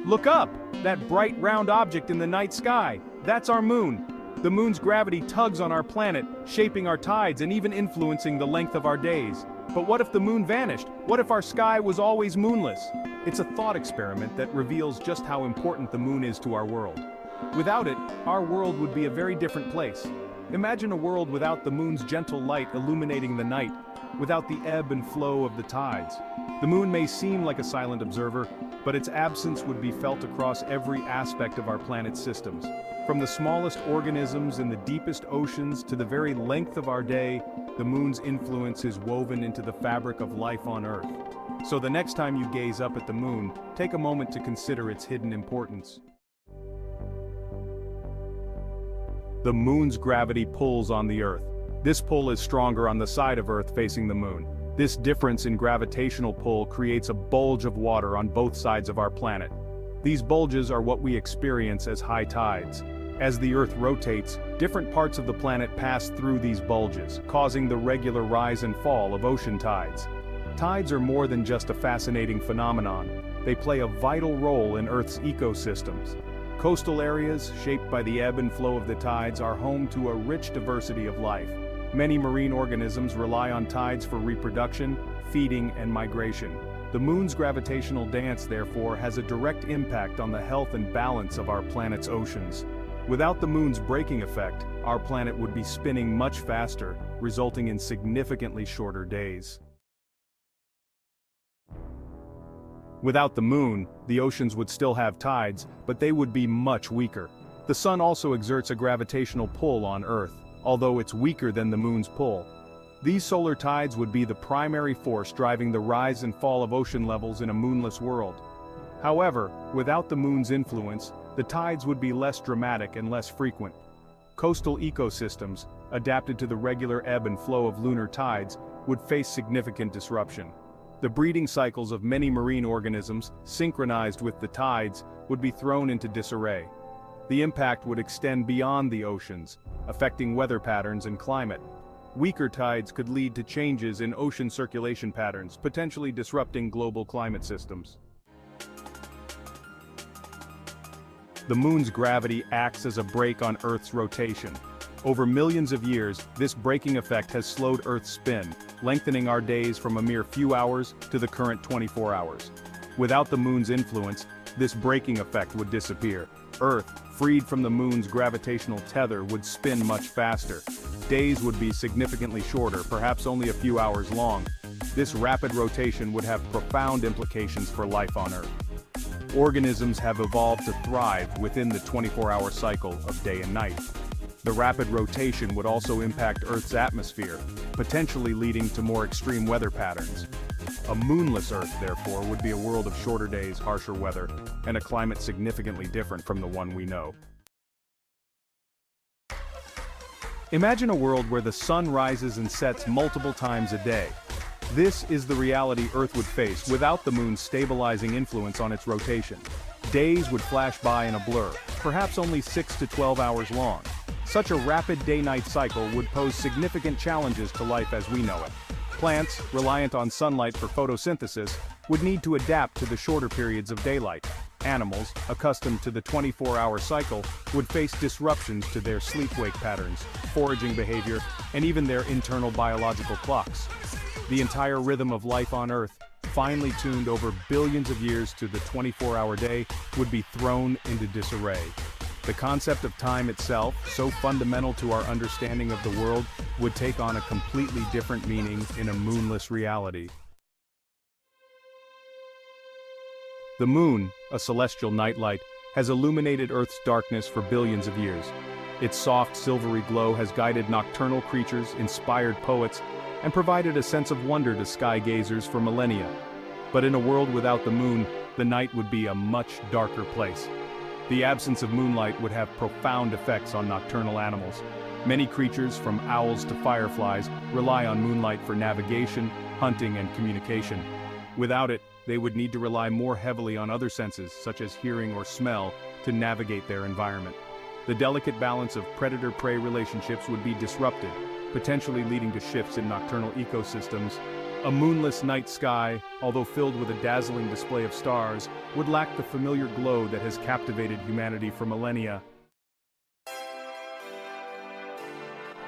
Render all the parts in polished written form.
Look up! That bright round object in the night sky. That's our moon. The moon's gravity tugs on our planet, shaping our tides and even influencing the length of our days. But what if the moon vanished? What if our sky was always moonless? It's a thought experiment that reveals just how important the moon is to our world. Without it, our world would be a very different place. Imagine a world without the moon's gentle light illuminating the night, without the ebb and flow of the tides. The moon may seem like a silent observer, but its absence would be felt across every aspect of our planet's systems. From the smallest organisms in the deepest oceans to the very length of our day, the moon's influence is woven into the fabric of life on Earth. So the next time you gaze up at the moon, take a moment to consider its hidden importance. The moon's gravity pulls on the Earth. This pull is stronger on the side of Earth facing the moon. This difference in gravitational pull creates a bulge of water on both sides of our planet. These bulges are what we experience as high tides. As the Earth rotates, different parts of the planet pass through these bulges, causing the regular rise and fall of ocean tides. Tides are more than just a fascinating phenomenon. They play a vital role in Earth's ecosystems. Coastal areas, shaped by the ebb and flow of the tides, are home to a rich diversity of life. Many marine organisms rely on tides for reproduction, feeding, and migration. The moon's gravitational dance, therefore, has a direct impact on the health and balance of our planet's oceans. Without the moon's braking effect, our planet would be spinning much faster, resulting in significantly shorter days. Without the moon, the oceans would still have tides, but they would be much weaker. The sun also exerts a gravitational pull on Earth, although it's weaker than the moon's pull. These solar tides would be the primary force driving the rise and fall of ocean levels in a moonless world. However, without the moon's influence, the tides would be less dramatic and less frequent. Coastal ecosystems, adapted to the regular ebb and flow of lunar tides, would face significant disruption. The breeding cycles of many marine organisms, synchronized with the tides, would be thrown into disarray. The impact would extend beyond the oceans, affecting weather patterns and climate. Weaker tides could lead to changes in ocean circulation patterns, potentially disrupting global climate systems. The moon's gravity acts as a brake on Earth's rotation. Over millions of years, this braking effect has slowed Earth's spin, lengthening our days from a mere few hours to the current 24 hours. Without the moon's influence, this braking effect would disappear. Earth, freed from the moon's gravitational tether, would spin much faster. Days would be significantly shorter, perhaps only a few hours long. This rapid rotation would have profound implications for life on Earth. Organisms have evolved to thrive within the 24-hour cycle of day and night. The rapid rotation would also impact Earth's atmosphere, potentially leading to more extreme weather patterns. A moonless Earth, therefore, would be a world of shorter days, harsher weather, and a climate significantly different from the one we know. Imagine a world where the sun rises and sets multiple times a day. This is the reality Earth would face without the moon's stabilizing influence on its rotation. Days would flash by in a blur, perhaps only 6 to 12 hours long. Such a rapid day-night cycle would pose significant challenges to life as we know it. Plants, reliant on sunlight for photosynthesis, would need to adapt to the shorter periods of daylight. Animals, accustomed to the 24-hour cycle, would face disruptions to their sleep-wake patterns, foraging behavior, and even their internal biological clocks. The entire rhythm of life on Earth, finely tuned over billions of years to the 24-hour day, would be thrown into disarray. The concept of time itself, so fundamental to our understanding of the world, would take on a completely different meaning in a moonless reality. The moon, a celestial nightlight, has illuminated Earth's darkness for billions of years. Its soft, silvery glow has guided nocturnal creatures, inspired poets, and provided a sense of wonder to sky gazers for millennia. But in a world without the moon, the night would be a much darker place. The absence of moonlight would have profound effects on nocturnal animals. Many creatures, from owls to fireflies, rely on moonlight for navigation, hunting, and communication. Without it, they would need to rely more heavily on other senses, such as hearing or smell, to navigate their environment. The delicate balance of predator-prey relationships would be disrupted, potentially leading to shifts in nocturnal ecosystems A moonless night sky, although filled with a dazzling display of stars, would lack the familiar glow that has captivated humanity for millennia.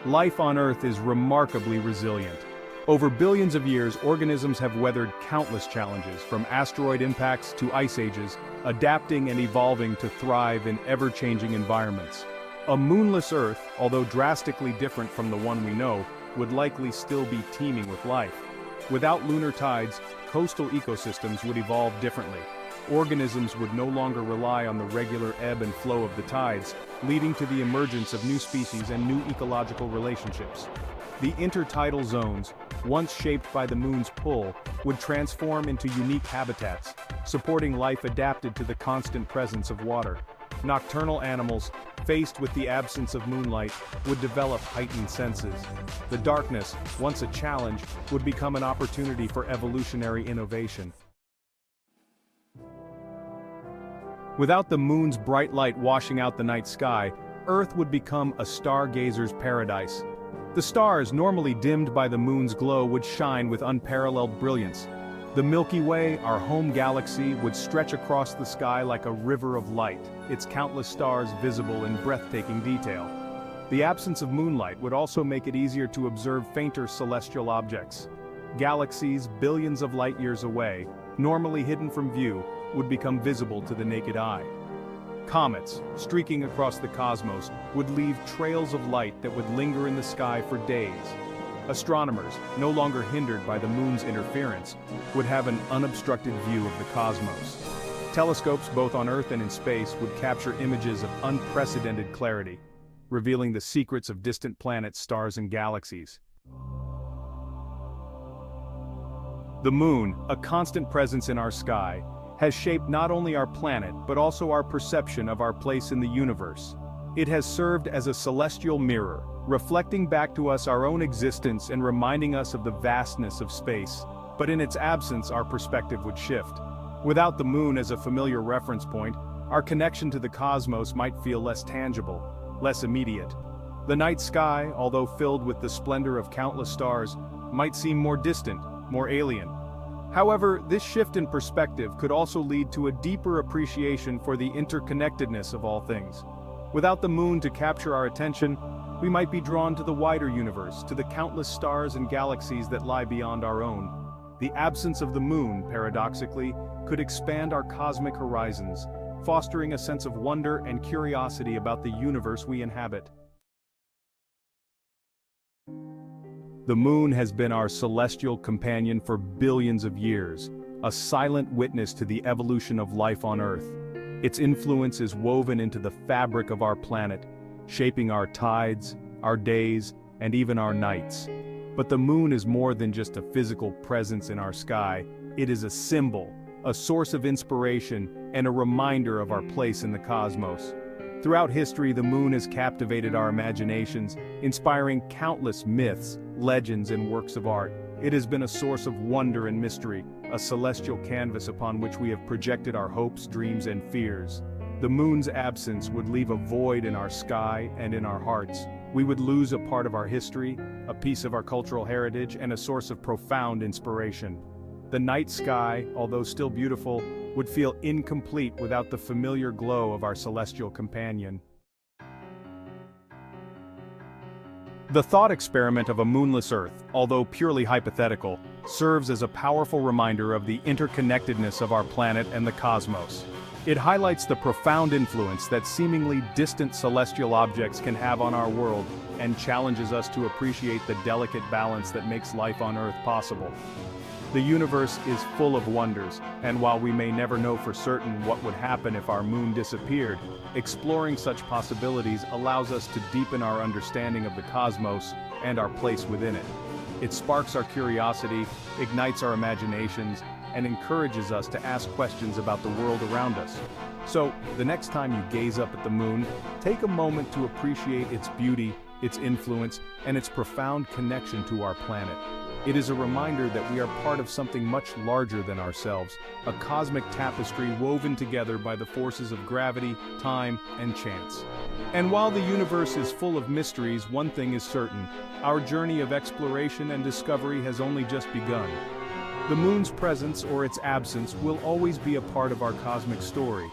Life on Earth is remarkably resilient. Over billions of years, organisms have weathered countless challenges, from asteroid impacts to ice ages, adapting and evolving to thrive in ever-changing environments. A moonless Earth, although drastically different from the one we know, would likely still be teeming with life. Without lunar tides, coastal ecosystems would evolve differently. Organisms would no longer rely on the regular ebb and flow of the tides, leading to the emergence of new species and new ecological relationships. The intertidal zones, once shaped by the moon's pull, would transform into unique habitats, supporting life adapted to the constant presence of water. Nocturnal animals, faced with the absence of moonlight, would develop heightened senses. The darkness, once a challenge, would become an opportunity for evolutionary innovation. Without the moon's bright light washing out the night sky, Earth would become a stargazer's paradise. The stars, normally dimmed by the moon's glow, would shine with unparalleled brilliance. The Milky Way, our home galaxy, would stretch across the sky like a river of light, its countless stars visible in breathtaking detail. The absence of moonlight would also make it easier to observe fainter celestial objects. Galaxies billions of light years away, normally hidden from view, would become visible to the naked eye. Comets, streaking across the cosmos, would leave trails of light that would linger in the sky for days. Astronomers, no longer hindered by the moon's interference, would have an unobstructed view of the cosmos. Telescopes both on Earth and in space would capture images of unprecedented clarity, revealing the secrets of distant planets, stars, and galaxies. The moon, a constant presence in our sky, has shaped not only our planet but also our perception of our place in the universe. It has served as a celestial mirror, reflecting back to us our own existence and reminding us of the vastness of space. But in its absence, our perspective would shift. Without the moon as a familiar reference point, our connection to the cosmos might feel less tangible, less immediate. The night sky, although filled with the splendor of countless stars, might seem more distant, more alien. However, this shift in perspective could also lead to a deeper appreciation for the interconnectedness of all things. Without the moon to capture our attention, we might be drawn to the wider universe, to the countless stars and galaxies that lie beyond our own. The absence of the moon, paradoxically, could expand our cosmic horizons, fostering a sense of wonder and curiosity about the universe we inhabit. The moon has been our celestial companion for billions of years, a silent witness to the evolution of life on Earth. Its influence is woven into the fabric of our planet, shaping our tides, our days, and even our nights. But the moon is more than just a physical presence in our sky. It is a symbol, a source of inspiration, and a reminder of our place in the cosmos. Throughout history, the moon has captivated our imaginations, inspiring countless myths, legends, and works of art. It has been a source of wonder and mystery, a celestial canvas upon which we have projected our hopes, dreams, and fears. The moon's absence would leave a void in our sky and in our hearts. We would lose a part of our history, a piece of our cultural heritage, and a source of profound inspiration. The night sky, although still beautiful, would feel incomplete without the familiar glow of our celestial companion. The thought experiment of a moonless Earth, although purely hypothetical, serves as a powerful reminder of the interconnectedness of our planet and the cosmos. It highlights the profound influence that seemingly distant celestial objects can have on our world and challenges us to appreciate the delicate balance that makes life on Earth possible. The universe is full of wonders, and while we may never know for certain what would happen if our moon disappeared, exploring such possibilities allows us to deepen our understanding of the cosmos and our place within it. It sparks our curiosity, ignites our imaginations, and encourages us to ask questions about the world around us. So, the next time you gaze up at the moon, take a moment to appreciate its beauty, its influence, and its profound connection to our planet. It is a reminder that we are part of something much larger than ourselves, a cosmic tapestry woven together by the forces of gravity, time, and chance. And while the universe is full of mysteries, one thing is certain: our journey of exploration and discovery has only just begun. The moon's presence or its absence will always be a part of our cosmic story.